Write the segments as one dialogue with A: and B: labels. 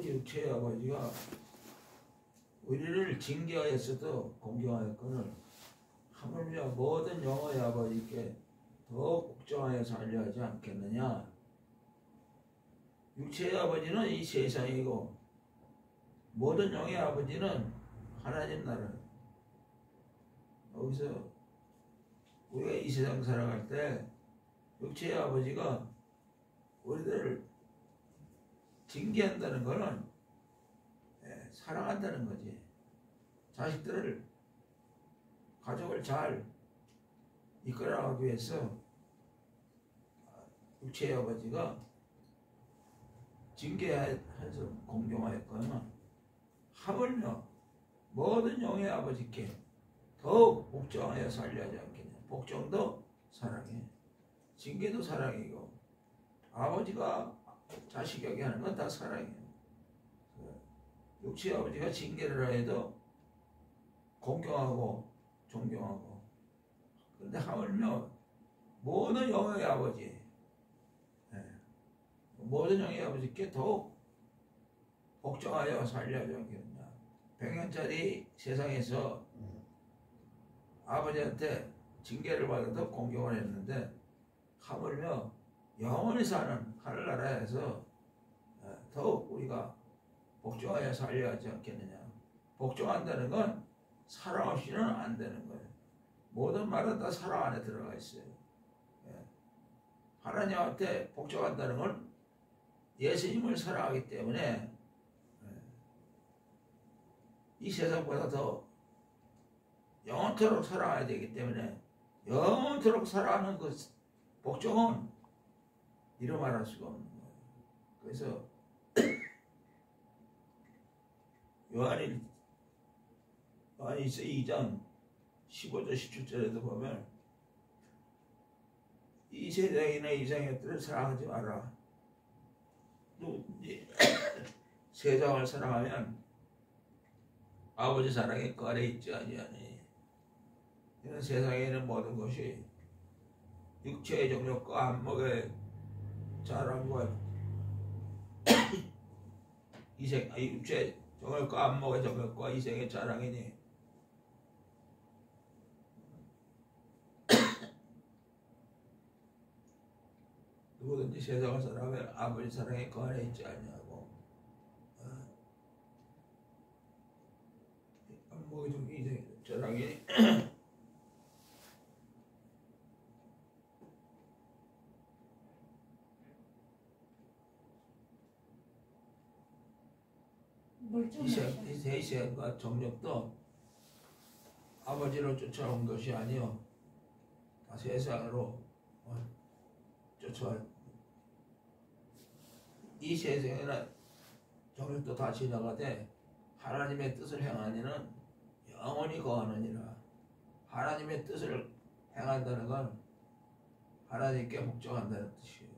A: 육체의 아버지가 우리를 징계하였어도 공경하였거늘 하물며 모든 영의 아버지께 더 걱정하여 살려 하지 않겠느냐. 육체의 아버지는 이 세상이고 모든 영의 아버지는 하나님 나라. 여기서 우리가 이 세상 살아갈 때 육체의 아버지가 우리들을 징계한다는 것은 사랑한다는 거지. 자식들을, 가족을 잘 이끌어가기 위해서 육체의 아버지가 징계해서 공경하였거나 하물며 모든 영의 아버지께 더욱 복종하여 살려 하지 않겠냐. 복종도 사랑해. 징계도 사랑이고 아버지가 자식에게 하는 건 다 사랑이에요. 육체의 아버지가 징계를 해도 공경하고 존경하고, 그런데 하물며 모든 영의 아버지, 모든 영의 아버지께 더욱 복종하여 살려 하지 않겠냐. 100년짜리 세상에서 아버지한테 징계를 받아도 공경을 했는데 하물며 영원히 사는 하늘나라에서 더욱 우리가 복종하여 살려야 하지 않겠느냐. 복종한다는 건 사랑 없이는 안 되는 거예요. 모든 말은 다 사랑 안에 들어가 있어요. 하나님한테 복종한다는 건 예수님을 사랑하기 때문에 이 세상보다 더 영원토록 사랑해야 되기 때문에 영원토록 사랑하는 그 복종은 이루 말할 수가 없는 거예요. 그래서 요한일서 2장 15절 17절에도 보면 이 세상이나 이상의 것들을 사랑하지 마라. 누구든지 세상을 사랑하면 아버지 사랑에 거래 있지 아니하니. 이는 세상에 있는 모든 것이 육체의 정욕과 안목의 자랑과 육체의 정욕과 안목의 정욕과 이생의 자랑이니 누구든지 세상을 사랑하면 아버지 사랑에 거래 있지 아니하고 안목의 정욕 이생의 자랑이니 이 세상과 정욕도 아버지를 쫓아온 것이 아니요 다 세상으로 쫓아와. 이 세상에는 정욕도 다 지나가되 하나님의 뜻을 행하니는 영원히 거하느니라. 하나님의 뜻을 행한다는 건 하나님께 복종한다는 뜻이에요.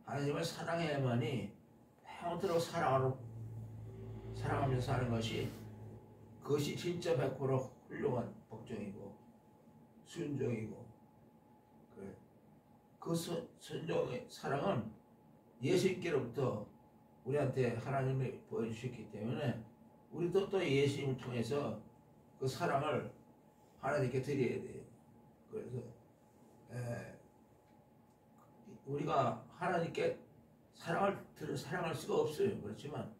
A: 하나님을 사랑해야만이 영원토록 사랑하면서 사는 것이, 그것이 진짜 100% 훌륭한 복종이고 순종이고, 그 순종의 사랑은 예수님께로부터 우리한테 하나님이 보여주셨기 때문에 우리도 또 예수님을 통해서 그 사랑을 하나님께 드려야 돼요. 그래서 우리가 하나님께 사랑할 수가 없어요. 그렇지만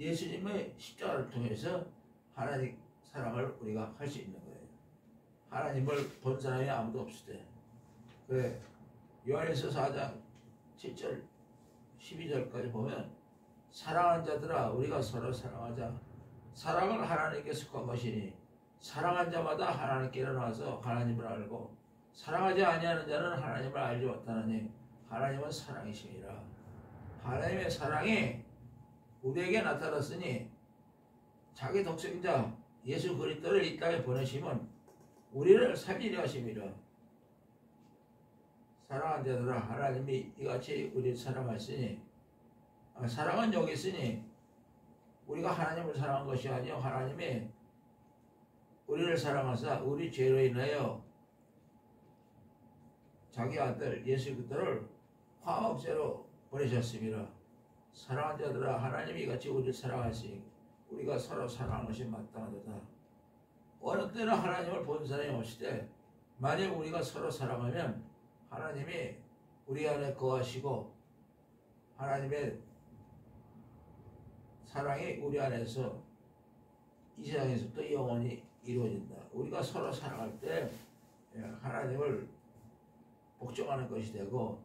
A: 예수님의 십자가를 통해서 하나님 사랑을 우리가 할 수 있는 거예요. 하나님을 본 사람이 아무도 없을 때. 그래, 요한일서 4장 7절 12절까지 보면 사랑하는 자들아 우리가 서로 사랑하자. 사랑은 하나님께 속한 것이니 사랑한 자마다 하나님께 일어나서 하나님을 알고 사랑하지 아니하는 자는 하나님을 알지 못하느니 하나님은 사랑이심이라. 하나님의 사랑이 우리에게 나타났으니 자기 독생자 예수 그리스도를 이 땅에 보내심은 우리를 살리려 하심이라. 사랑하는 자들아 하나님이 이같이 우리를 사랑하시니, 사랑은 여기 있으니 우리가 하나님을 사랑한 것이 아니요 하나님이 우리를 사랑하사 우리 죄로 인하여 자기 아들 예수 그리스도를 화목제로 보내셨습니다. 사랑하는 자들아, 하나님이 같이 우리를 사랑하시니 우리가 서로 사랑하는 것이 마땅하도다. 어느 때나 하나님을 본 사람이 없을 때 만약 우리가 서로 사랑하면 하나님이 우리 안에 거하시고 하나님의 사랑이 우리 안에서 이 세상에서 또 영원히 이루어진다. 우리가 서로 사랑할 때 하나님을 복종하는 것이 되고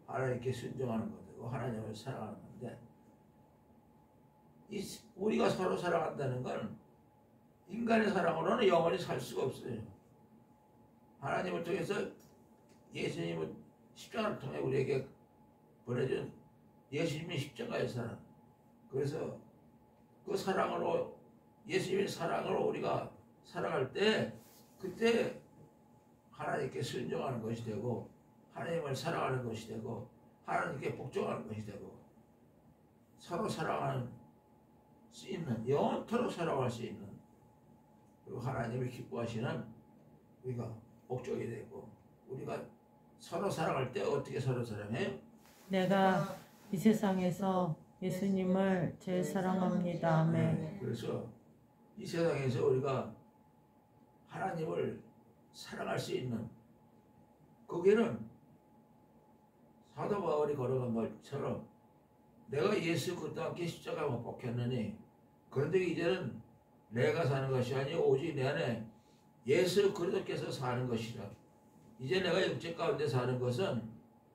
A: 하나님께 순종하는 것 되고 하나님을 사랑하는 건데, 우리가 서로 사랑한다는 건 인간의 사랑으로는 영원히 살 수가 없어요. 하나님을 통해서 예수님은 십자가를 통해 우리에게 보내준 예수님의 십자가의 사랑. 그래서 그 사랑으로, 예수님의 사랑으로 우리가 살아갈 때 그때 하나님께 순종하는 것이 되고 하나님을 사랑하는 것이 되고 하나님께 복종하는 것이 되고 서로 사랑하는 수 있는, 영원토록 살아갈 수 있는, 그리고 하나님이 기뻐하시는 우리가 복종이 되고, 우리가 서로 사랑할 때 어떻게 서로 사랑해요?
B: 내가 이 세상에서 예수님을 제일 사랑합니다. 아멘.
A: 그래서 이 세상에서 우리가 하나님을 사랑할 수 있는, 거기는 사도 바울이 걸어간 것처럼 내가 예수 그리스도와 함께 십자가에 못 박혔느니 그런데 이제는 내가 사는 것이 아니고 오직 내 안에 예수 그리스도께서 사는 것이라. 이제 내가 육체 가운데 사는 것은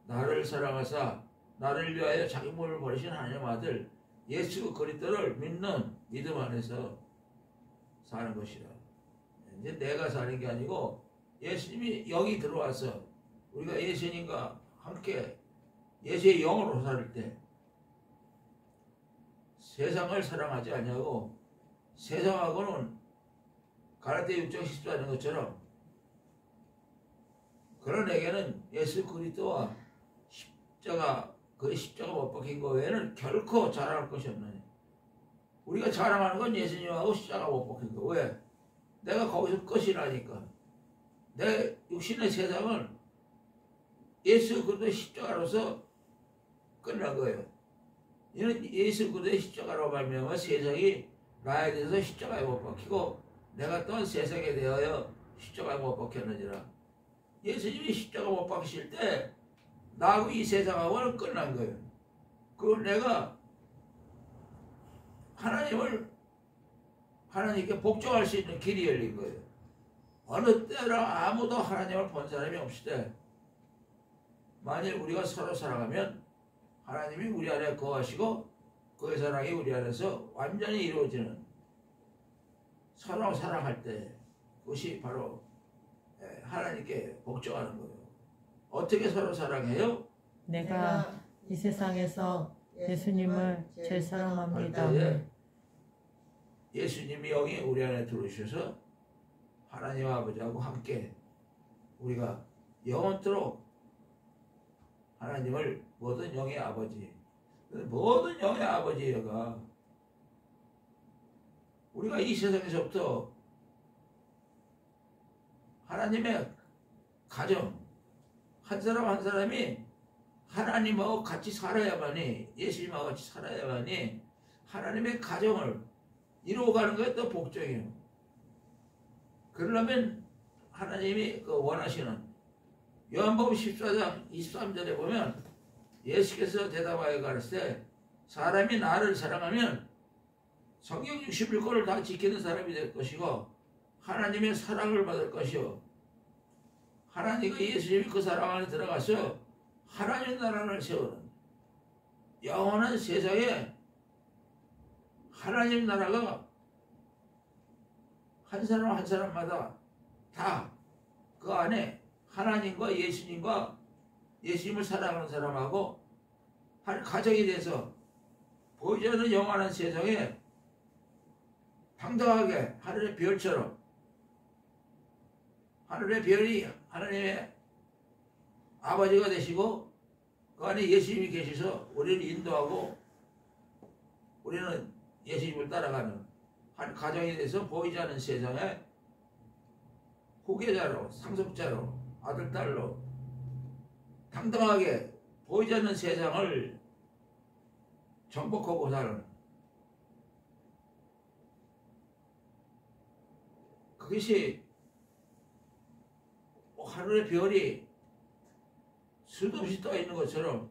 A: 나를 사랑하사 나를 위하여 자기 몸을 버리신 하나님 아들 예수 그리스도를 믿는 믿음 안에서 사는 것이라. 이제 내가 사는 게 아니고 예수님이 여기 들어와서 우리가 예수님과 함께 예수의 영으로 살 때 세상을 사랑하지 않냐고, 세상하고는 가라데 6장 10절 하는 것처럼 그런 에게는 예수 그리스도와 십자가, 그 십자가 못 박힌 거 외에는 결코 자랑할 것이 없느니. 우리가 자랑하는 건 예수님하고 십자가 못 박힌 거. 왜? 내가 거기서 끝이라니까. 내 육신의 세상은 예수 그리스도의 십자가로서 끝난 거예요. 이는 예수 그리스도의 십자가로 말미암아 세상이 나에 대해서 십자가에 못 박히고 내가 또한 세상에 대하여 십자가에 못 박혔느니라. 예수님이 십자가 못 박히실 때 나하고 이 세상하고는 끝난 거예요. 그리고 내가 하나님께 복종할 수 있는 길이 열린 거예요. 어느 때나 아무도 하나님을 본 사람이 없을 때 만일 우리가 서로 사랑하면 하나님이 우리 안에 거하시고 그의 사랑이 우리 안에서 완전히 이루어지는, 서로 사랑할 때 그것이 바로 하나님께 복종하는 거예요. 어떻게 서로 사랑해요?
B: 내가 이 세상에서 예수님을 제일 사랑합니다.
A: 예수님이 여기 우리 안에 들어오셔서 하나님 아버지하고 함께 우리가 영원토록 하나님을 모든 영의 아버지, 모든 영의 아버지가 우리가 이 세상에서부터 하나님의 가정, 한 사람 한 사람이 하나님하고 같이 살아야만이, 예수님하고 같이 살아야만이 하나님의 가정을 이루어가는 것이 또 복종이에요. 그러려면 하나님이 원하시는 요한복음 14장 23절에 보면 예수께서 대답하여 가르치되 사람이 나를 사랑하면 성경 61권을 다 지키는 사람이 될 것이고 하나님의 사랑을 받을 것이요, 하나님과 예수님이 그 사랑 안에 들어가서 하나님 나라를 세우는 영원한 세상에 하나님 나라가 한 사람 한 사람마다 다 그 안에 하나님과 예수님과 예수님을 사랑하는 사람하고 한 가정이 돼서 보이지 않는 영원한 세상에 당당하게 하늘의 별처럼, 하늘의 별이 하나님의 아버지가 되시고 그 안에 예수님이 계셔서 우리를 인도하고 우리는 예수님을 따라가는 한 가정이 돼서 보이지 않는 세상에 후계자로, 상속자로, 아들, 딸로 당당하게 보이지 않는 세상을 정복하고 사는 그것이 하늘의 별이 수도 없이 떠 있는 것처럼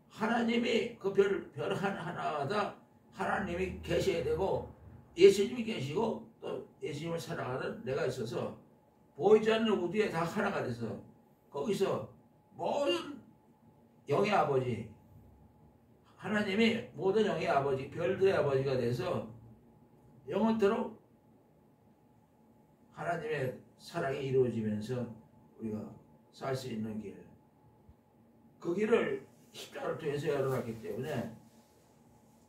A: 하나님이 그 별 하나마다 하나님이 계셔야 되고 예수님이 계시고 또 예수님을 사랑하는 내가 있어서 보이지 않는 우주에 다 하나가 돼서 거기서 모든 영의 아버지 하나님이 모든 영의 아버지 별들의 아버지가 돼서 영원토록 하나님의 사랑이 이루어지면서 우리가 살 수 있는 길, 그 길을 십자가를 통해서 열어놨기 때문에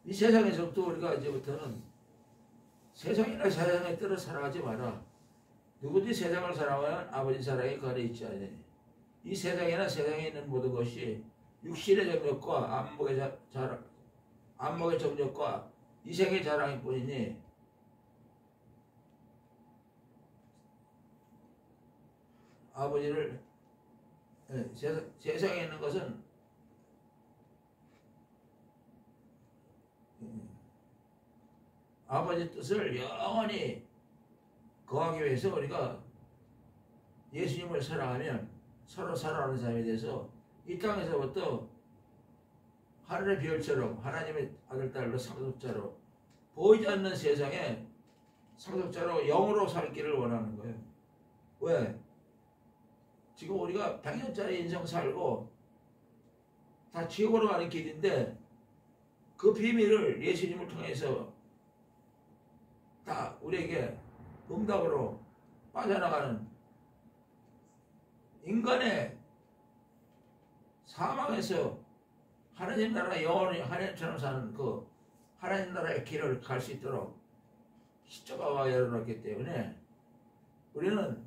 A: 이 세상에서부터 우리가 이제부터는 세상이나 세상의 뜻을 사랑하지 마라. 누구든지 세상을 사랑하면 아버지 사랑이 그 안에 있지 않으니 이 세상이나 세상에 있는 모든 것이 육신의 정욕과 안목의 정욕과 이생의 자랑일 뿐이니 아버지를 세상에 있는 것은 아버지 뜻을 영원히 거하기 위해서 우리가 예수님을 사랑하면 서로 사랑하는 사람이 돼서 이 땅에서부터 하늘의 별처럼 하나님의 아들 딸로 상속자로 보이지 않는 세상에 상속자로 영으로 살기를 원하는 거예요. 왜? 지금 우리가 100년짜리 인생 살고 다 지옥으로 가는 길인데 그 비밀을 예수님을 통해서 다 우리에게 응답으로 빠져나가는 인간의 사망에서 하나님 나라 영원히 하나님처럼 사는 그 하나님 나라의 길을 갈 수 있도록 십자가가 열어놓기 때문에 우리는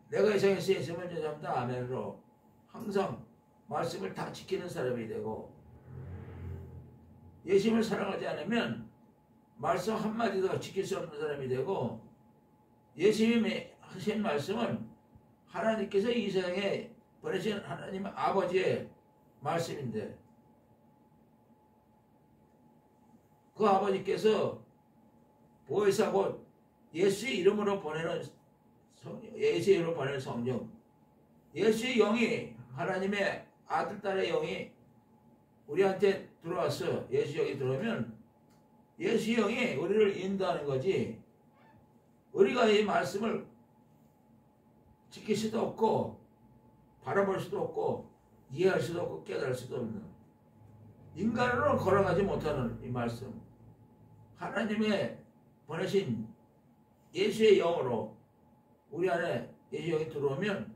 A: 내가 이 세상에 있으면 죄송합니다 아멘으로 항상 말씀을 다 지키는 사람이 되고 예수님을 사랑하지 않으면 말씀 한마디도 지킬 수 없는 사람이 되고 예수님이 하신 말씀은 하나님께서 이 세상에 보내신 하나님 아버지의 말씀인데 그 아버지께서 보혜사 곧 예수의 이름으로 보내는 성령, 예수의 이름으로 보내는 성령 예수의 영이 하나님의 아들 딸의 영이 우리한테 들어와서 예수 영이 들어오면 예수 영이 우리를 인도하는 거지 우리가 이 말씀을 지킬 수도 없고 바라볼 수도 없고 이해할 수도 없고 깨달을 수도 없는 인간으로 걸어가지 못하는 이 말씀 하나님의 보내신 예수의 영으로 우리 안에 예수 영이 들어오면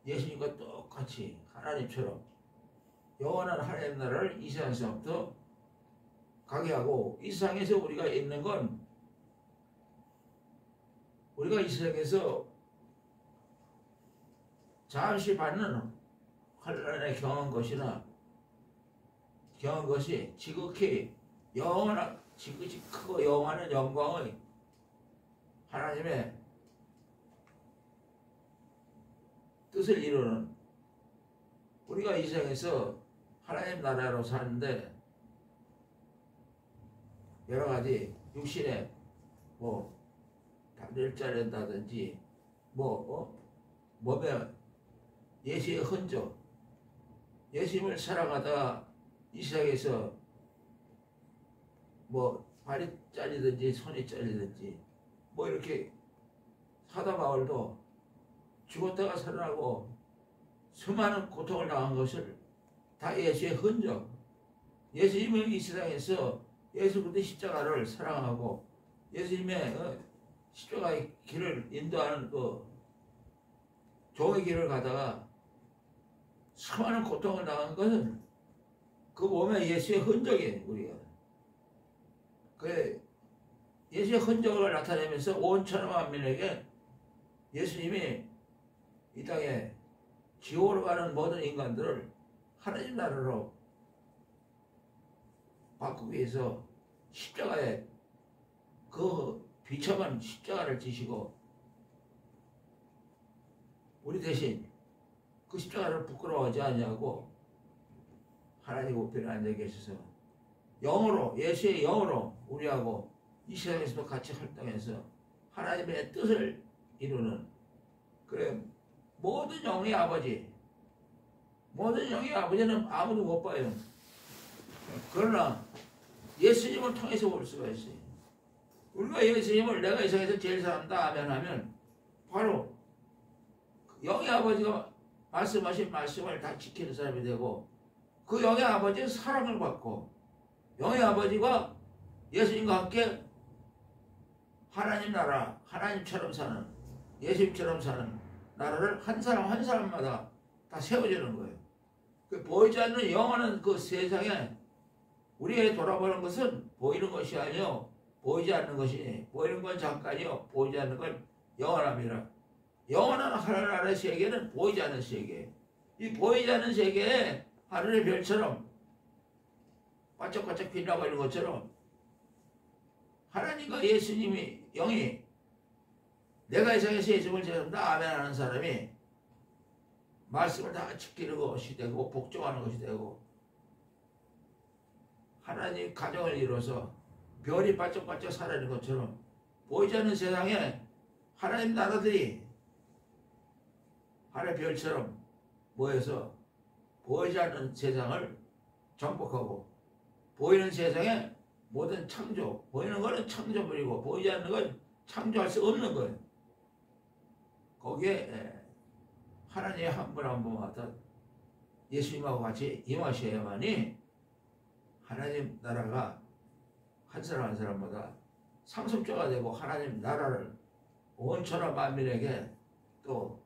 A: 예수님과 똑같이 하나님처럼 영원한 하나님 나라를 이 세상에서부터 가게 하고 이 세상에서 우리가 있는 건 우리가 이 세상에서 잠시 받는 환난에 경한 것이나 경한 것이 지극히 영원한 지극히 크고 영원한 영광의 하나님의 뜻을 이루는 우리가 이 세상에서 하나님 나라로 사는데 여러 가지 육신에 뭐 다리를 자른다든지 몸에 예수의 흔적 예수님을 살아가다가 이 세상에서 뭐 발이 잘리든지 손이 잘리든지 뭐 이렇게 사도 바울도 죽었다가 살아나고 수많은 고통을 당한 것을 다 예수의 흔적 예수님은 이 세상에서 예수 그리스도의 십자가를 사랑하고 예수님의 십자가의 길을 인도하는 그 종의 길을 가다가 수많은 고통을 당한 것은 그 몸에 예수의 흔적이에요. 우리가 그 예수의 흔적을 나타내면서 온 천하 만민에게 예수님이 이 땅에 지옥으로 가는 모든 인간들을 하나님 나라로 바꾸기 위해서 십자가에 그 비참한 십자가를 지시고 우리 대신 그 십자가를 부끄러워하지 아니하고 하나님 우편에 앉아 계셔서 영으로, 예수의 영으로 우리하고 이 세상에서도 같이 활동해서 하나님의 뜻을 이루는, 그래, 모든 영의 아버지, 모든 영의 아버지는 아무도 못 봐요. 그러나 예수님을 통해서 볼 수가 있어요. 우리가 예수님을 내가 이 세상에서 제일 사랑한다 아멘 하면 바로 영의 아버지가 말씀하신 말씀을 다 지키는 사람이 되고, 그 영의 아버지의 사랑을 받고, 영의 아버지가 예수님과 함께 하나님 나라, 하나님처럼 사는, 예수님처럼 사는 나라를 한 사람 한 사람마다 다 세워지는 거예요. 그 보이지 않는 영원한 그 세상에 우리에게 돌아보는 것은 보이는 것이 아니요 보이지 않는 것이니, 보이는 건 잠깐이요 보이지 않는 건 영원합니다. 영원한 하늘나라의 세계는 보이지 않는 세계. 이 보이지 않는 세계에 하늘의 별처럼 반짝반짝 빛나고 있는 것처럼 하나님과 예수님이, 영이, 내가 이 세상에서 예수님을 제한다 아멘 하는 사람이 말씀을 다 지키는 것이 되고 복종하는 것이 되고, 하나님 가정을 이루어서 별이 반짝반짝 살아있는 것처럼 보이지 않는 세상에 하나님 나라들이 하늘의 별처럼 모여서 보이지 않는 세상을 정복하고, 보이는 세상에 모든 창조, 보이는 것은 창조물이고 보이지 않는 건 창조할 수 없는 거예요. 거기에 하나님의 한 분 한 분마다 예수님하고 같이 임하셔야만이 하나님 나라가 한 사람 한 사람마다 상속자가 되고 하나님 나라를 온 천하 만민에게 또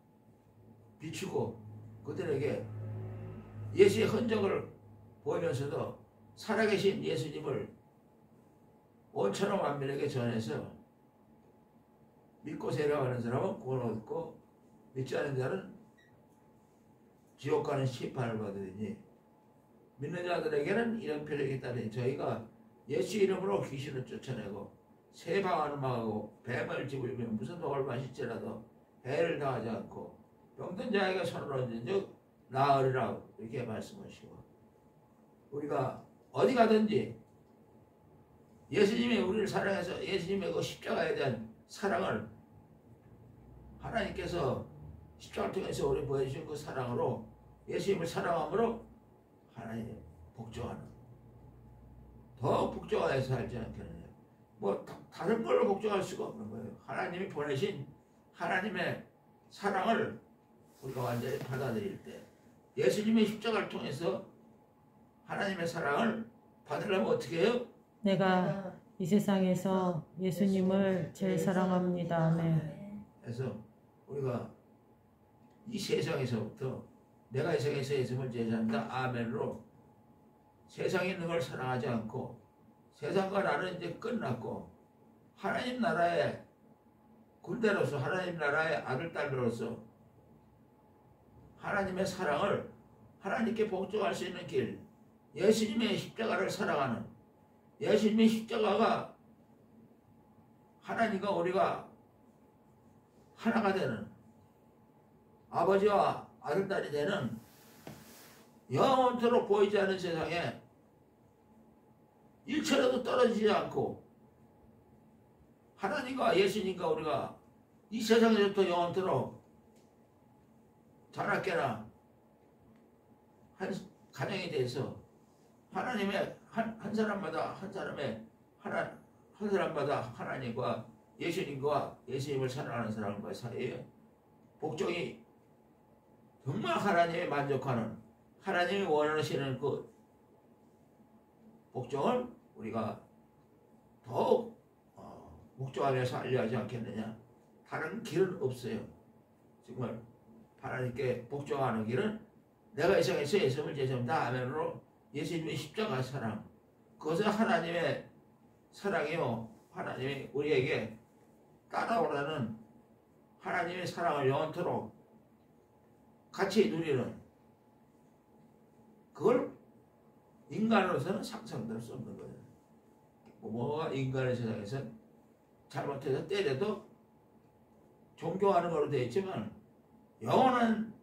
A: 비추고 그들에게 예수의 흔적을 보이면서도 살아계신 예수님을 온 천하 만민에게 전해서 믿고 세려가는 사람은 구원 얻고 믿지 않는 자는 지옥 가는 심판을 받으니, 믿는 자들에게는 이런 표적이 있다니 저희가 예수 이름으로 귀신을 쫓아내고 새 방언을 막하고 뱀을 집으며 무슨 독을 마실지라도 해를 당하지 않고 병든 자에게 손을 얹은 즉 나으리라 이렇게 말씀하시고, 우리가 어디 가든지 예수님이 우리를 사랑해서 예수님의 그 십자가에 대한 사랑을 하나님께서 십자가를 통해서 우리 보여주신 그 사랑으로, 예수님을 사랑함으로 하나님 복종하는, 더 복종하여서 살지 않겠느냐. 뭐 다른 걸로 복종할 수가 없는 거예요. 하나님이 보내신 하나님의 사랑을 우리가 완전히 받아들일 때, 예수님의 십자가를 통해서 하나님의 사랑을 받으려면 어떻게 해요?
B: 내가 이 세상에서 예수님을 제일 사랑합니다. 아멘.
A: 그래서 우리가 이 세상에서부터 내가 이 세상에서 예수님을 제일 사랑한다 아멘으로 세상에 있는 걸 사랑하지 않고, 세상과 나는 이제 끝났고 하나님 나라의 군대로서, 하나님 나라의 아들 딸로서 하나님의 사랑을 하나님께 복종할 수 있는 길, 예수님의 십자가를 사랑하는, 예수님의 십자가가 하나님과 우리가 하나가 되는, 아버지와 아들 딸이 되는 영원토록 보이지 않는 세상에 일체라도 떨어지지 않고 하나님과 예수님과 우리가 이 세상에서부터 영원토록 자나깨나 한 가정에 대해서 하나님의 한 사람마다 한 사람마다 하나님과 예수님과 예수님을 사랑하는 사람과 사이에 복종이 정말 하나님이 만족하는, 하나님이 원하시는 그 복종을 우리가 더욱 복종하며 살려 하지 않겠느냐. 다른 길은 없어요. 정말 하나님께 복종하는 길은 내가 이 세상에서 예수님을 제정다 아멘으로 예수님의 십자가 사랑, 그것은 하나님의 사랑이요 하나님이 우리에게 따라오라는 하나님의 사랑을 영원토록 같이 누리는, 그걸 인간으로서는 상상될 수 없는 거예요. 뭐가 인간의 세상에서 잘못해서 때려도 존경하는 걸로 되어 있지만, 영원한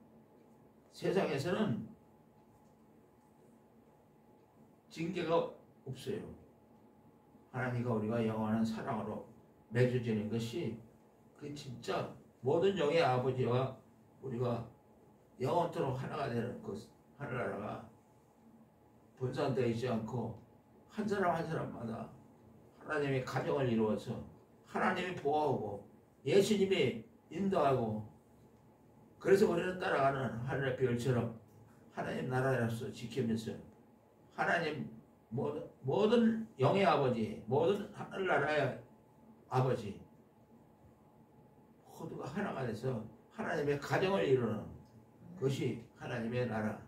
A: 세상에서는 징계가 없어요. 하나님과 우리가 영원한 사랑으로 맺어지는 것이 그 진짜 모든 영의 아버지와 우리가 영원토록 하나가 되는 그 하늘나라가 분산되어 있지 않고 한 사람 한 사람마다 하나님의 가정을 이루어서 하나님이 보호하고 예수님이 인도하고 그래서 우리는 따라가는 하늘의 별처럼 하나님 나라로서 지키면서 하나님 모든 영의 아버지 모든 하늘나라의 아버지 모두가 하나가 돼서 하나님의 가정을 이루는 것이 하나님의 나라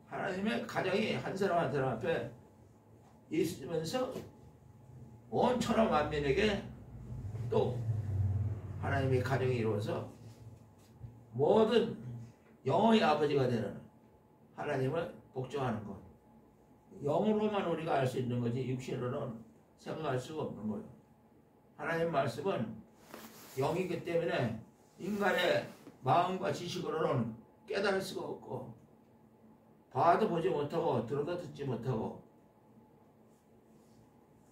A: 하나님의 가정이 한 사람 한 사람 앞에 있으면서 온 천하 만민에게 또 하나님의 가정이 이루어서 모든 영의 아버지가 되는 하나님을 복종하는 것 영으로만 우리가 알 수 있는 거지 육신으로는 생각할 수가 없는 거예요. 하나님 말씀은 영이기 때문에 인간의 마음과 지식으로는 깨달을 수가 없고 봐도 보지 못하고 들어도 듣지 못하고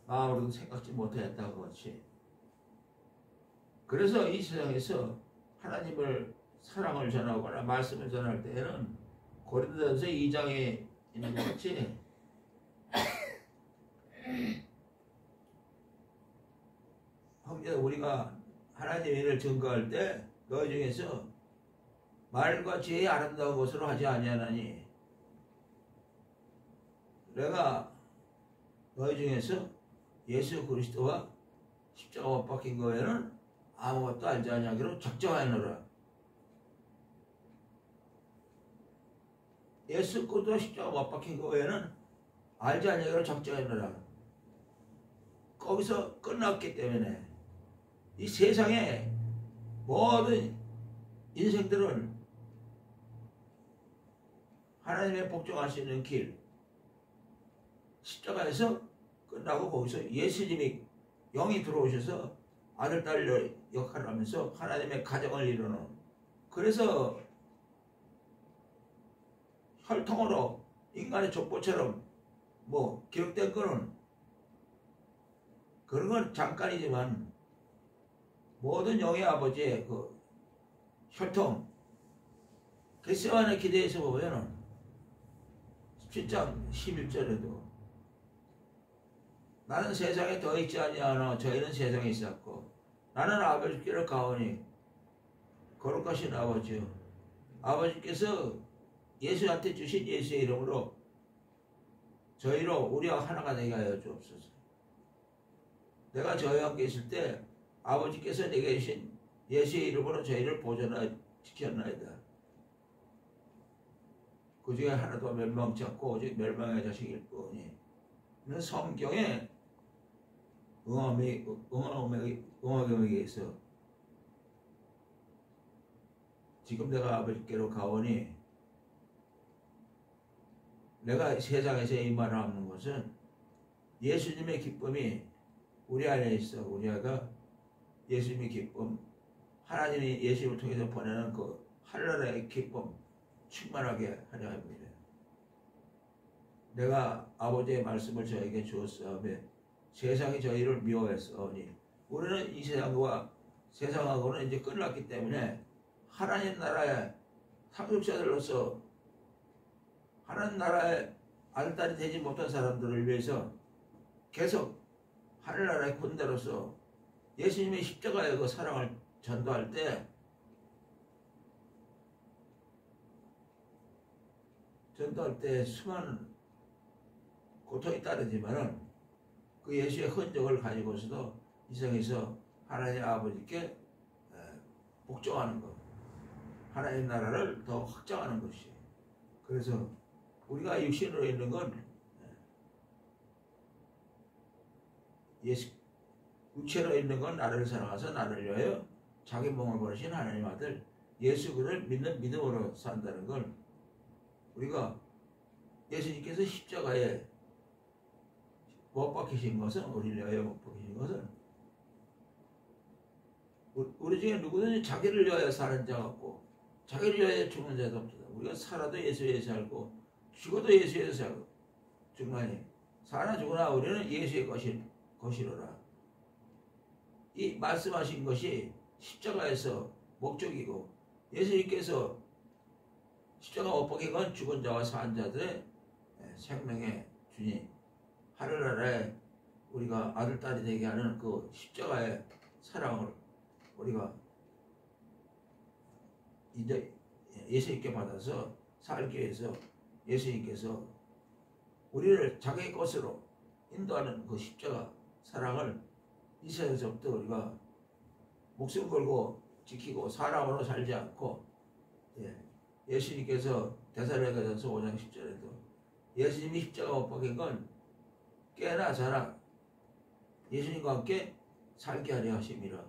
A: 마음으로도 생각지 못하였다고 그렇지. 그래서 이 세상에서 하나님을 사랑을 전하거나 말씀을 전할 때에는 고린도전서 2장에 있는 것 같이 형제 우리가 하나님의 일을 증거할 때 너희 중에서 말과 지혜의 아름다운 것으로 하지 아니하나니 내가 너희 중에서 예수 그리스도와 십자가 못 박힌 거에는 아무것도 알지 아니하기로 작정하노라. 예수 그리스도 십자가 못 박힌 거에는 알지 아니하기로 작정하노라. 거기서 끝났기 때문에 이 세상의 모든 인생들은 하나님의 복종할 수 있는 길 십자가에서 끝나고 거기서 예수님이 영이 들어오셔서 아들 딸 역할을 하면서 하나님의 가정을 이루는 그래서 혈통으로 인간의 족보처럼 뭐 기록된 거는 그런 건 잠깐이지만 모든 영의 아버지의 그 혈통 겟세마네 기대에서 보면은 17장 11절에도 나는 세상에 더 있지 아니하나 저희는 세상에 있었고 나는 아버지께로 가오니 거룩하신 아버지요 아버지께서 예수한테 주신 예수의 이름으로 저희로 우리와 하나가 되게 하여 주옵소서. 내가 저희와 함께 있을 때 아버지께서 내게 주신 예수의 이름으로 저희를 보존하여 지켰나이다. 그 중에 하나도 멸망치 않고 오직 멸망의 자식일 뿐이니 이는 성경에 응하게 있어. 지금 내가 아버지께로 가오니 내가 세상에서 이 말을 하는 것은 예수님의 기쁨이 우리 안에 있어. 우리 아가 예수님의 기쁨 하나님이 예수님을 통해서 보내는 그 하늘나라의 기쁨 충만하게 하려 합니다. 내가 아버지의 말씀을 저에게 주었사오며 세상이 저희를 미워했사오니 우리는 이 세상과 세상하고는 이제 끝났기 때문에 하나님 나라의 상속자들로서 하나님 나라의 아들딸이 되지 못한 사람들을 위해서 계속 하늘나라의 군대로서 예수님의 십자가의 그 사랑을 전도할 때 수많은 고통이 따르지만은 그 예수의 흔적을 가지고서도 이 세상에서 하나님 아버지께 복종하는 것, 하나님 나라를 더 확장하는 것이. 그래서 우리가 육신으로 있는 건 육체로 있는 건 나를 사랑하서 나를 위하여 자기 몸을 버리신 하나님 아들 예수 그를 믿는 믿음으로 산다는 걸 우리가 예수님께서 십자가에 못 박히신 것은 우리를 위하여 못 박히신 것은 우리 중에 누구든지 자기를 위하여 사는 자가 없고 자기를 위하여 죽는 자도 없다. 우리가 살아도 예수에 살고 죽어도 예수에 살고 중간에 사나 죽으나 우리는 예수의 것이로라. 이 말씀하신 것이 십자가에서 목적이고, 예수님께서 십자가 못 박힌 건 죽은 자와 산 자들의 생명의 주님, 하늘나라에 우리가 아들, 딸이 되게 하는 그 십자가의 사랑을 우리가 이제 예수님께 받아서 살기 위해서 예수님께서 우리를 자기의 것으로 인도하는 그 십자가 사랑을 이 세상에서부터 우리가 목숨 걸고 지키고 사람으로 살지 않고, 예수님께서 데살로니가전서 5장 10절에도 예수님이 십자가 못 박힌 건 깨나 자라 예수님과 함께 살게 하려 하심이라.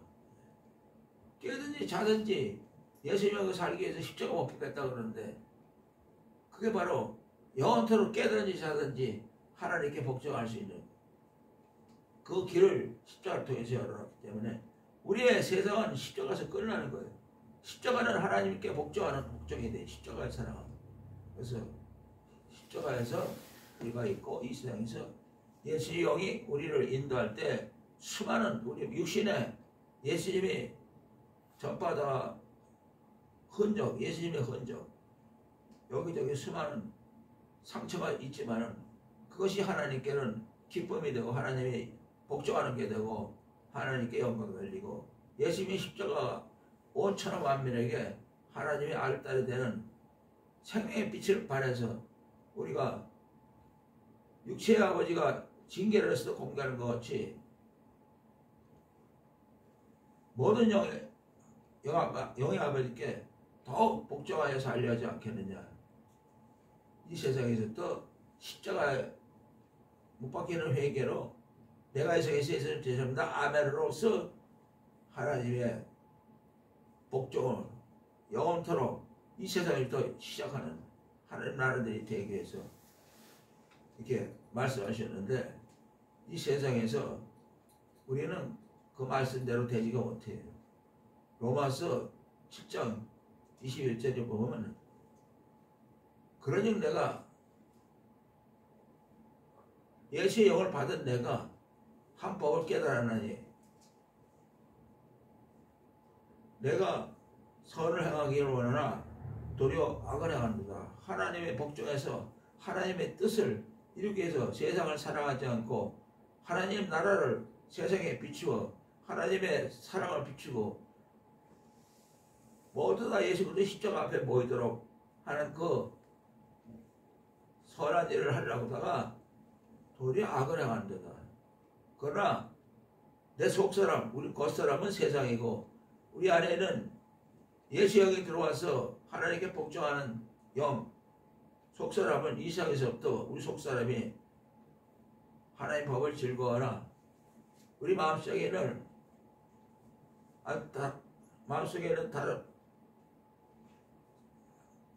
A: 깨든지 자든지 예수님하고 살기 위해서 십자가 못 박겠다 그러는데, 그게 바로 영원토록 깨든지 자든지 하나님께 복종할 수 있는 그 길을 십자가를 통해서 열어놨기 때문에 우리의 세상은 십자가에서 끝나는 거예요. 십자가는 하나님께 복종하는 복종이 돼. 십자가의 사랑은. 그래서 십자가에서 우리가 있고, 이 세상에서 예수의 영이 우리를 인도할 때 수많은 우리 육신에 예수님이 전파다 흔적, 예수님의 흔적, 여기저기 수많은 상처가 있지만은 그것이 하나님께는 기쁨이 되고 하나님이 복종하는 게 되고 하나님께 영광을 돌리고, 예수님의 십자가가 온 천하 만민에게 하나님의 아들딸이 되는 생명의 빛을 발해서 우리가 육체의 아버지가 징계를 해서도 공개하는 것 같이 모든 영의 아버지께 더욱 복종하여 살려 하지 않겠느냐. 이 세상에서 또 십자가에 못 박히는 회개로 내가 이 세상에서 예수님 죄송합니다 아멘으로서 하나님의 복종을 영원토록 이 세상에부터 시작하는 하나님 나라들이 되기 위해서 이렇게 말씀하셨는데, 이 세상에서 우리는 그 말씀대로 되지가 못해요. 로마서 7장 21절에 보면, 그러니 내가 예수의 영을 받은 내가 한 법을 깨달았나니 내가 선을 행하기를 원하나 도리어 악을 행한다. 하나님의 복종에서 하나님의 뜻을 이루기 위해서 세상을 사랑하지 않고 하나님 나라를 세상에 비추어 하나님의 사랑을 비추고 모두 다 예수 그리스도 십자가 앞에 모이도록 하는 그 선한 일을 하려고 하다가 도리어 악을 행한다. 그러나 내 속사람, 우리 겉사람은 세상이고 우리 안에는 예수 영이 들어와서 하나님께 복종하는 영, 속사람은 이 세상에서부터 우리 속사람이 하나님 법을 즐거워하나 우리 마음속에는 다른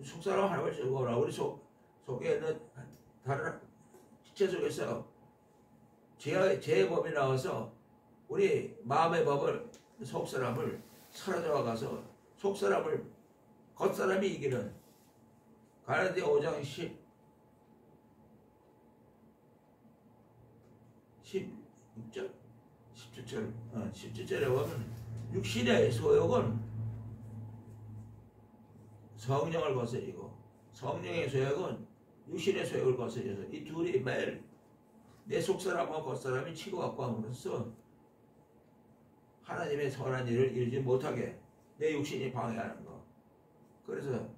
A: 속사람 하나님을 즐거워하나 우리 속에 있는 다른 지체 속에서 죄의 법이 나와서 우리 마음의 법을 속사람을 사라져와 가서 속사람을 겉사람이 이기는 갈라디아 5장 16절 17절에 보면 육신의 소욕은 성령을 거스리고 성령의 소욕은 육신의 소욕을 거스려서 이 둘이 매일 내 속사람과 겉사람이 치고받고 함으로써 하나님의 선한 일을 이루지 못하게 내 육신이 방해하는 거. 그래서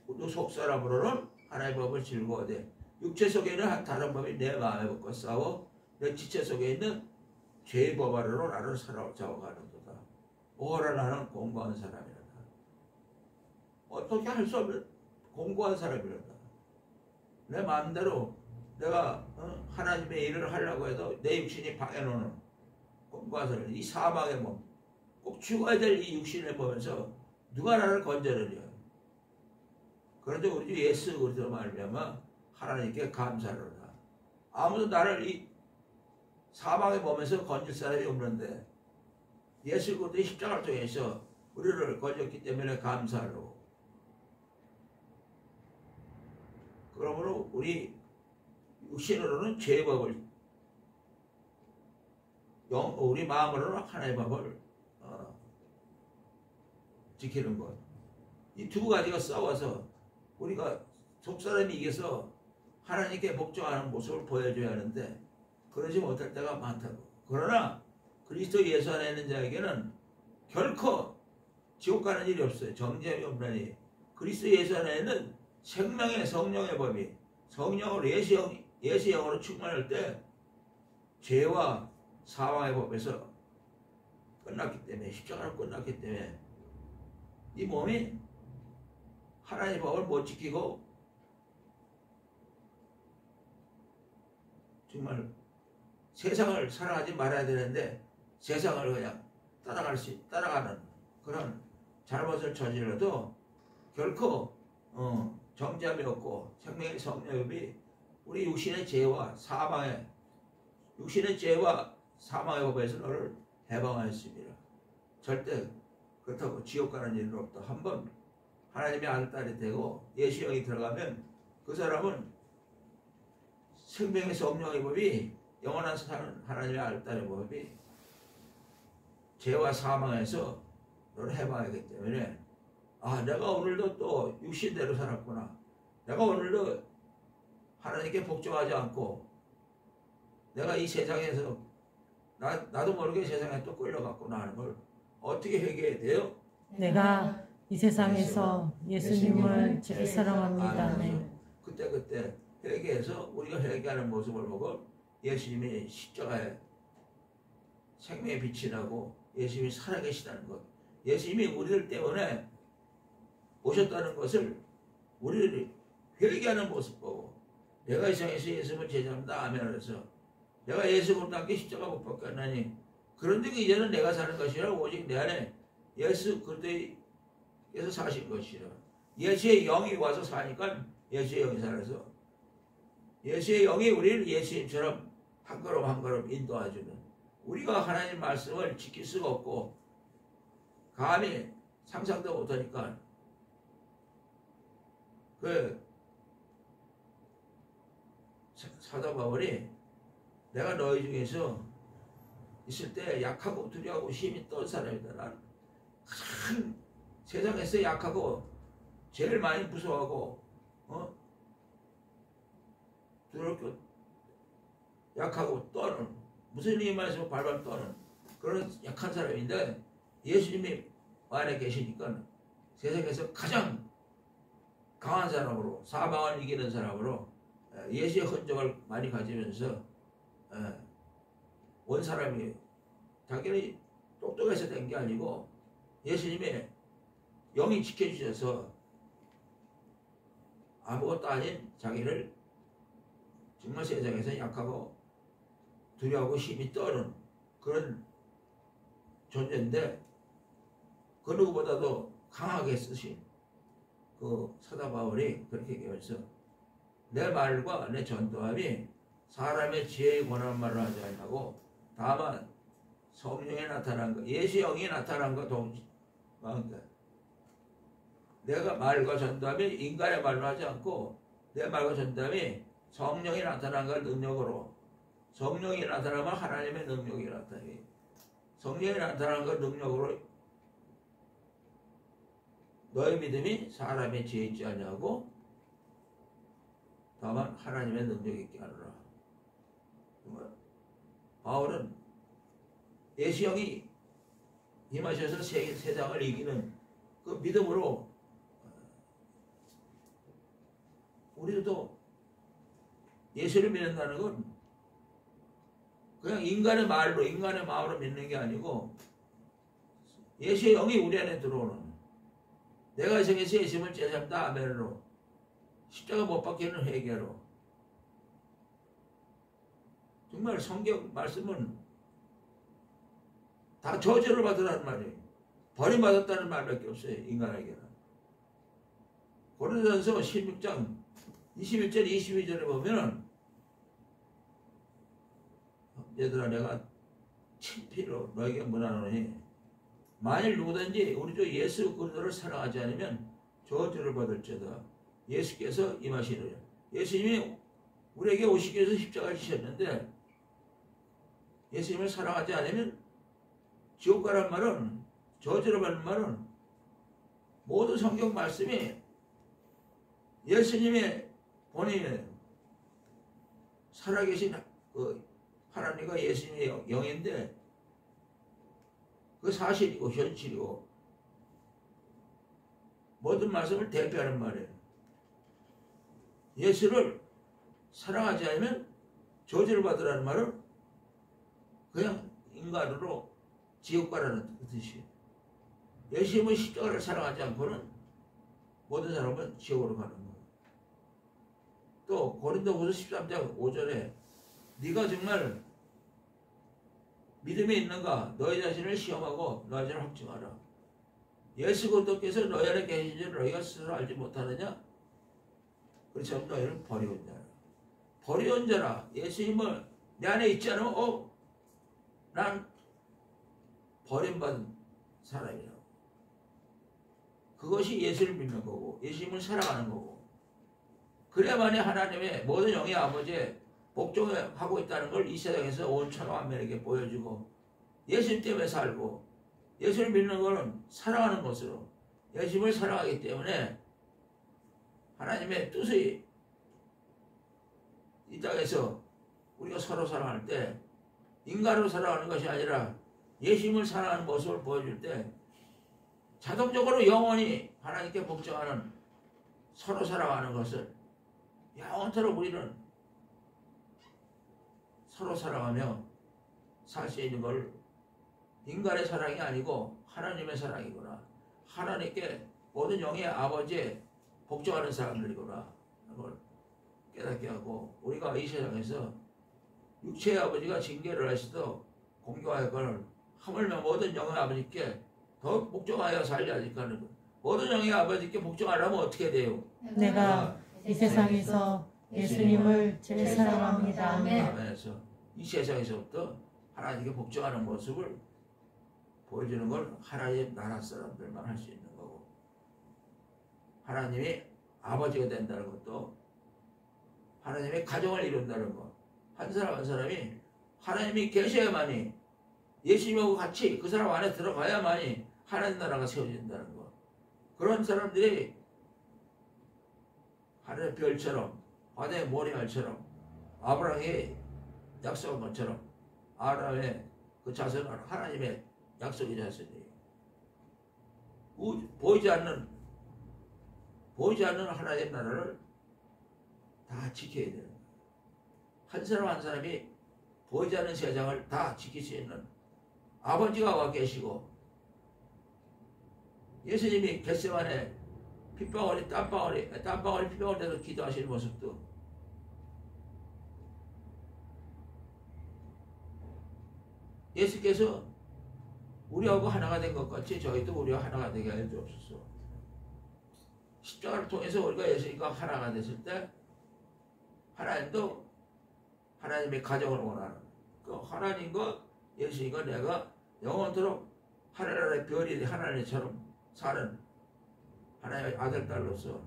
A: 또 속사람으로는 하나님의 법을 즐거워하되 육체 속에는 다른 법이 내 마음의 법과 싸워 내 지체 속에 있는 죄의 법 아래로 나를 사로잡아가는도다. 오라 나는 공고한 사람이라다. 어떻게 할 수 없는 공고한 사람이라다. 내 마음대로 내가 하나님의 일을 하려고 해도 내 육신이 방해놓는 공고한 사람. 이 사망의 몸, 꼭 죽어야 될 이 육신을 보면서 누가 나를 건져내려. 그런데 우리 주 예수 그리스도 말미암아 하나님께 감사를 하라. 아무도 나를 이 사망의 몸에서 건질 사람이 없는데 예수 그리스도의 십자가를 통해서 우리를 건졌기 때문에 감사하고, 그러므로 우리 육신으로는 죄의 법을, 우리 마음으로는 하나님의 법을 지키는 것. 이 두 가지가 싸워서 우리가 속사람이 이겨서 하나님께 복종하는 모습을 보여줘야 하는데 그러지 못할 때가 많다고. 그러나 그리스도 예수 안에 있는 자에게는 결코 지옥 가는 일이 없어요. 정죄함이 없나니 그리스도 예수 안에는 생명의 성령의 법이, 성령으로 예수영으로 충만할 때 죄와 사망의 법에서 끝났기 때문에, 십자가로 끝났기 때문에 이 몸이 하나님의 법을 못 지키고 정말 세상을 사랑하지 말아야 되는데 세상을 그냥 따라가는 그런 잘못을 저질러도 결코 정죄함이 없고 생명의 성령이 우리 육신의 죄와 사망의 법에서 너를 해방하였습니다. 절대 그렇다고 지옥 가는 일은 없다. 한번 하나님의 아들 딸이 되고 예수 영이 들어가면 그 사람은 생명의 성령의 법이, 영원한 사는 하나님의 아들 딸의 법이 죄와 사망에서 너를 해방하기 때문에 내가 오늘도 또 육신대로 살았구나. 내가 오늘도 하나님께 복종하지 않고 내가 이 세상에서 나도 모르게 세상에 또 끌려갔구나 하는 걸 어떻게 회개해야 돼요?
B: 내가 이 세상에서 예수님을 제일 사랑합니다. 네.
A: 그때 회개해서 우리가 회개하는 모습을 보고 예수님이 십자가에 생명의 빛이 나고 예수님이 살아계시다는 것, 예수님이 우리들 때문에 오셨다는 것을 우리를 회개하는 모습 보고 내가 이 세상에서 예수님을 제자입니다. 아멘. 해서 내가 예수 그리스도와 함께 십자가 못 박혔나니 그런데 이제는 내가 사는 것이라 오직 내 안에 예수 그리스도께서 사신 것이라. 예수의 영이 와서 사니까 예수의 영이 살아서 예수의 영이 우리를 예수님처럼 한 걸음 한 걸음 인도해주는, 우리가 하나님 말씀을 지킬 수가 없고 감히 상상도 못하니까 그 사도 바울이 내가 너희 중에서 있을 때 약하고 두려워하고 힘이 떤 사람이다. 난 가장 세상에서 약하고 제일 많이 무서워하고 두렵고 약하고 떠는, 무슨 일만 있으면 발발 떠는 그런 약한 사람인데 예수님이 안에 계시니까 세상에서 가장 강한 사람으로, 사망을 이기는 사람으로 예수의 흔적을 많이 가지면서 온 사람이 당연히 똑똑해서 된 게 아니고 예수님의 영이 지켜주셔서 아무것도 아닌 자기를 정말 세상에서 약하고 두려워하고 힘이 떠는 그런 존재인데 그 누구보다도 강하게 쓰신 그 사도 바울이 그렇게 얘기하면서 내 말과 내 전도함이 사람의 지혜의 권한 말을 하지 않고 다만 성령에 나타난 것, 예수의 영이 나타난 것 동시에 내가 말과 전도함이 인간의 말로 하지 않고 내 말과 전도함이 성령이 나타난 것 능력으로, 성령이 나타나면 하나님의 능력이 나타나니 성령이 나타난 것 능력으로 너의 믿음이 사람의 지혜 있지 아니하고 다만 하나님의 능력이 있게 하노라. 바울은 예수 영이 임하셔서 세상을 이기는 그 믿음으로 우리도 예수를 믿는다는 건 그냥 인간의 말로, 인간의 마음으로 믿는 게 아니고 예수의 영이 우리 안에 들어오는, 내가 이 세상에서 예수님을 제자입니다. 아멘으로 십자가 못 박히는 회개로. 정말 성경 말씀은 다 저주를 받으라는 말이에요. 버림받았다는 말밖에 없어요. 인간에게는. 고린도전서 16장 21절 22절에 보면은 얘들아 내가 친피로 너에게 문하노니 만일 누구든지 우리 주 예수 그리스도를 사랑하지 않으면 저주를 받을지어다. 예수께서 임하시느라. 예수님이 우리에게 오시기 위해서 십자가를 지셨는데 예수님을 사랑하지 않으면 지옥 가란 말은, 저주라는 말은 모든 성경 말씀이 예수님의 본인의 살아계신 그 하나님과 예수님의 영인데 그 사실이고 현실이고 모든 말씀을 대표하는 말이에요. 예수를 사랑하지 않으면 저주를 받으라는 말은 그냥 인간으로 지옥 가라는 뜻이에요. 예수님은 십자가를 사랑하지 않고는 모든 사람은 지옥으로 가는 거예요. 또 고린도후서 13장 5절에 네가 정말 믿음이 있는가 너희 자신을 시험하고 너희 자신을 확증하라. 예수 그리스도께서 너희 안에 계신 줄 너희가 스스로 알지 못하느냐? 그렇지만 너희는 버리온 자라. 버리온 자라. 예수님을 내 안에 있지 않으면 난 버림받은 사람이라고. 그것이 예수를 믿는 거고 예수님을 사랑하는 거고 그래야만이 하나님의 모든 영의 아버지의 복종하고 있다는 걸 이 세상에서 온 천하만민에게 보여주고 예수님 때문에 살고 예수를 믿는 것은 사랑하는 것으로 예수님을 사랑하기 때문에 하나님의 뜻이 이 땅에서 우리가 서로 사랑할 때 인간으로 사랑하는 것이 아니라 예수님을 사랑하는 모습을 보여줄 때 자동적으로 영원히 하나님께 복종하는 서로 사랑하는 것을 영원토록 우리는 서로 사랑하며 살 수 있는 걸 인간의 사랑이 아니고 하나님의 사랑이구나. 하나님께 모든 영의 아버지에 복종하는 사람들이구나. 그걸 깨닫게 하고 우리가 이 세상에서 육체의 아버지가 징계를 하시도 공경할 것을 하물며 모든 영의 아버지께 더 복종하여 살려야지 하는 것. 모든 영의 아버지께 복종하려면 어떻게 돼요?
B: 내가 이 세상에서 예수님을 제일 사랑합니다.
A: 아멘에서 이 세상에서부터 하나님께 복종하는 모습을 보여주는 걸 하나님 나라 사람들만 할 수 있는 거고 하나님이 아버지가 된다는 것도 하나님의 가정을 이룬다는 것. 한 사람 한 사람이 하나님이 계셔야만이 예수님하고 같이 그 사람 안에 들어가야만이 하나님 나라가 세워진다는 것. 그런 사람들이 하늘의 별처럼 바다의 모래알처럼 아브라함이 약속한 것처럼 아브라함의 그 자손은 하나님의 약속의 자손이에요. 보이지 않는 하나님의 나라를 다 지켜야 돼요. 한 사람 한 사람이 보이지 않는 세상을 다 지킬 수 있는 아버지가 와 계시고 예수님이 겟세마네 땀방울이 핏방울 돼서 기도하시는 모습도 예수께서 우리하고 하나가 된 것 같이 저희도 우리와 하나가 되게 하여 주옵소서. 십자가를 통해서 우리가 예수님과 하나가 됐을 때 하나님도 하나님의 가정을 원하는 그 하나님과 예수님과 내가 영원토록 하늘나라의 별이 하나님처럼 사는 하나님의 아들 딸로서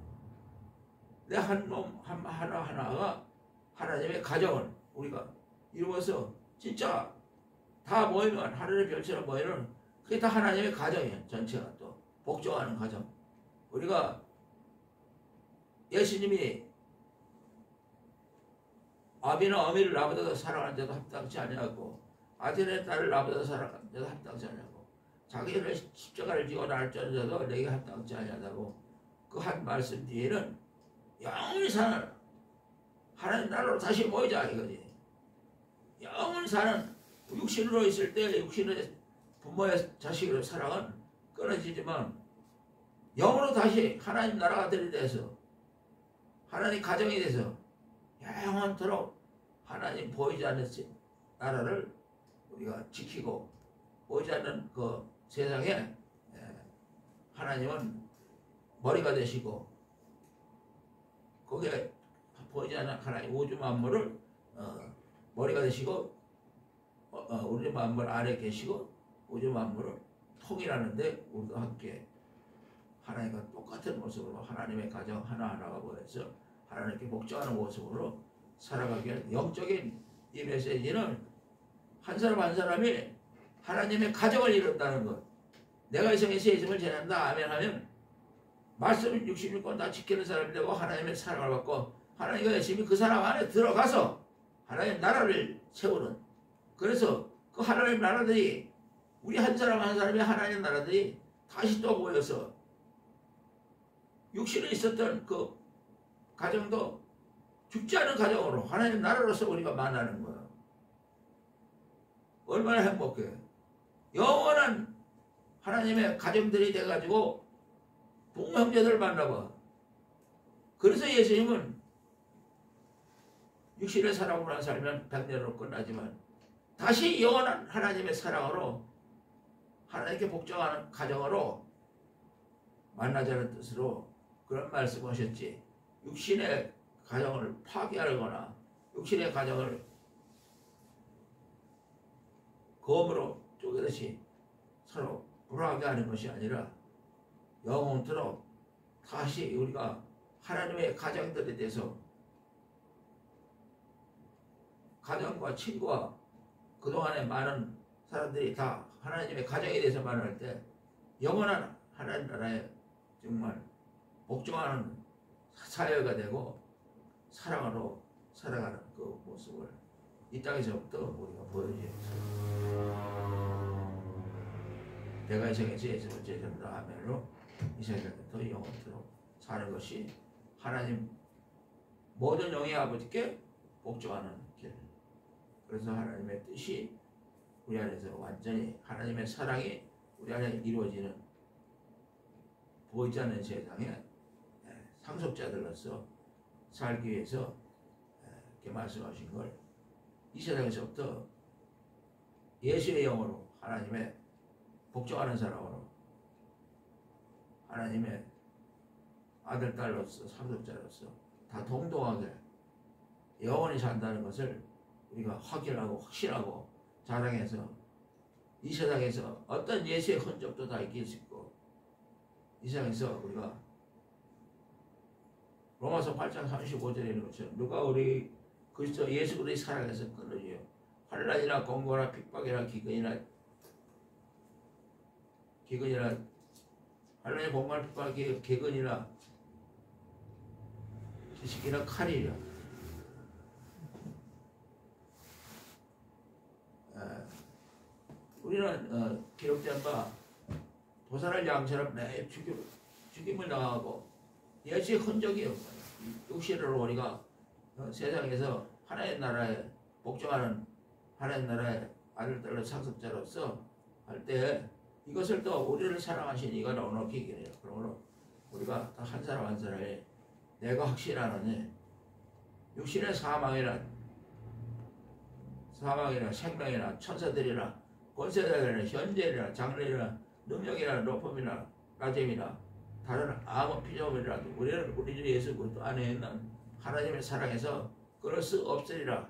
A: 내 한 놈 하나하나가 하나님의 가정을 우리가 이루어서 진짜 다 모이면 하늘의 별처럼 모이는 그게 다 하나님의 가정이에요. 전체가 또 복종하는 가정. 우리가 예수님이 아비나 어미를 나보다 더 사랑하는 데도 합당치 아니하고 아들의 딸을 나보다 더 사랑하는 데도 합당치 아니하고 자기를 십자가를 지고 날짜도 내게 합당치 아니하다고 그 한 말씀 뒤에는 영원히 사는 하나님 나라로 다시 모이자 이거지. 영원히 사는 육신으로 있을 때 육신의 부모의 자식의 사랑은 끊어지지만 영으로 다시 하나님 나라가 되는 데서 하나님 가정이 돼서 영원토록 하나님 보이지 않는 나라를 우리가 지키고 보이지 않는 그 세상에 하나님은 머리가 되시고 거기에 보이지 않는 하나님 우주 만물을 머리가 되시고 우리 만물 아래 계시고 우주 만물을 통일하는데 우리도 함께 하나님과 똑같은 모습으로 하나님의 가정 하나하나가 모여서 하나님께 복종하는 모습으로 살아가기 위한 영적인 이 메시지는 한 사람 한 사람이 하나님의 가정을 이룬다는 것. 내가 이 세상에서 예수님을 전한다 아멘 하면 말씀 66권 다 지키는 사람이 되고 하나님의 사랑을 받고 하나님과 열심히 그 사람 안에 들어가서 하나님의 나라를 세우는, 그래서 그 하나님의 나라들이 우리 한 사람 한 사람의 하나님의 나라들이 다시 또 모여서 육신에 있었던 그 가정도 죽지 않은 가정으로 하나님의 나라로서 우리가 만나는 거예요. 얼마나 행복해. 영원한 하나님의 가정들이 돼가지고 동형제들 만나봐. 그래서 예수님은 육신의 사랑으로만 살면 100년으로 끝나지만 다시 영원한 하나님의 사랑으로 하나님께 복종하는 가정으로 만나자는 뜻으로 그런 말씀하셨지. 육신의 가정을 파괴하거나 육신의 가정을 검으로 쪼개듯이 서로 불화하게 하는 것이 아니라 영원토록 다시 우리가 하나님의 가정들에 대해서 가정과 친구와 그동안에 많은 사람들이 다 하나님의 가정에 대해서 말할 때 영원한 하나님 나라에 정말 복종하는 사회가 되고 사랑으로 살아가는 그 모습을 이 땅에서부터 우리가 보여줘야죠. 내가 이 세상에서 예수를 제자한다 하면로 이 세상에서 영원토록 사는 것이 하나님 모든 영의 아버지께 복종하는 길. 그래서 하나님의 뜻이 우리 안에서 완전히 하나님의 사랑이 우리 안에 이루어지는 보이지 않는 세상에 상속자들로서 살기 위해서 이렇게 말씀하신 걸 이 세상에서부터 예수의 영으로 하나님의 복종하는 사람으로 하나님의 아들, 딸로서 상속자로서 다 동등하게 영원히 산다는 것을 우리가 확인하고 확신하고 자랑해서 이 세상에서 어떤 예수의 흔적도 다 잊길 수 있고 이 세상에서 우리가 로마서 8장 35절에 있는 것처럼 누가 우리 그리스도 예수 그리스도의 사랑에서 끊어져요. 환난이나 공고나 핍박이나 기근이나 환난이나 공고나 핍박 기근이나 지식이나 칼이라 우리는 기록된 바 도살할 양처럼 매일 죽임을 당하고 예수의 흔적이 없어요. 육신으로 우리가 세상에서 하나님 나라에 복종하는 하나님 나라의 아들, 딸로 상속자로서 할 때 이것을 또 우리를 사랑하신 이가 넉넉히 기래요. 그러므로 우리가 한 사람 한 사람이 내가 확신하는 육신의 사망이나 생명이나 천사들이나 권세자들이나 현재이나 장래이나 능력이나 높음이나 낮음이나 다른 아무 피조물이라도 우리는 우리 주 예수 그리스도 안에 있는 하나님의 사랑에서 끊을 수 없으리라.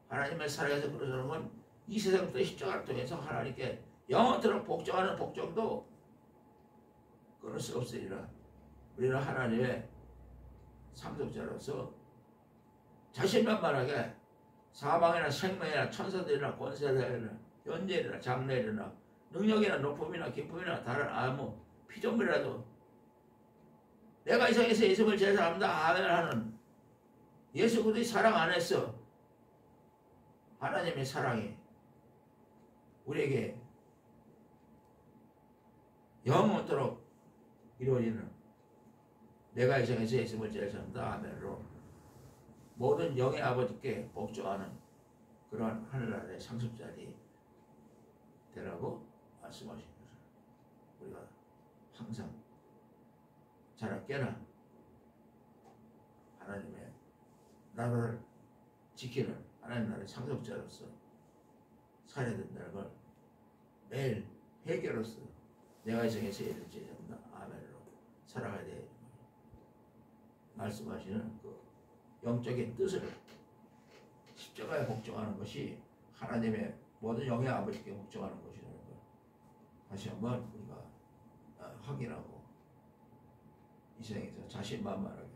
A: 하나님의 사랑에서 끊을 수 없는 건 이 세상부터 십자가를 통해서 하나님께 영원토록 복종하는 복종도 끊을 수 없으리라. 우리는 하나님의 상속자로서 자신만만하게 사망이나 생명이나 천사들이나 권세자들이나 현재이나 장래이나 능력이나 높음이나 기쁨이나 다른 아무 피조물이라도 내가 이 세상에서 예수를 제일 사랑합니다 아멘 하는 예수 그리스도의 사랑 안에서 하나님의 사랑이 우리에게 영원토록 이루어지는 내가 이 세상에서 예수를 제일 사랑합니다 아멘으로 모든 영의 아버지께 복종하는 그러한 하늘나라의 상속자들이 되라고 말씀하신 것을 우리가 항상 자라 깨나 하나님의 나라를 지키는 하나님 나라의 상속자로서 살아야 된다는 걸 매일 회개로서 내가 이 세상에서 예를 제자입니다 아멘으로 살아가야 돼 말씀하시는 그 영적인 뜻을 십자가에 복종하는 것이 하나님의 모든 영의 아버지께 복종하는 것이라는 걸 다시 한번 우리가 확인하고 이 세상에서 자신만만하게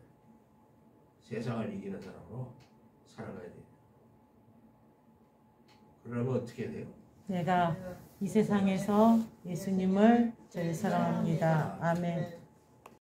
A: 세상을 이기는 사람으로 살아가야 돼요. 그러면 어떻게 돼요?
B: 내가 이 세상에서 예수님을 제일 사랑합니다. 아멘.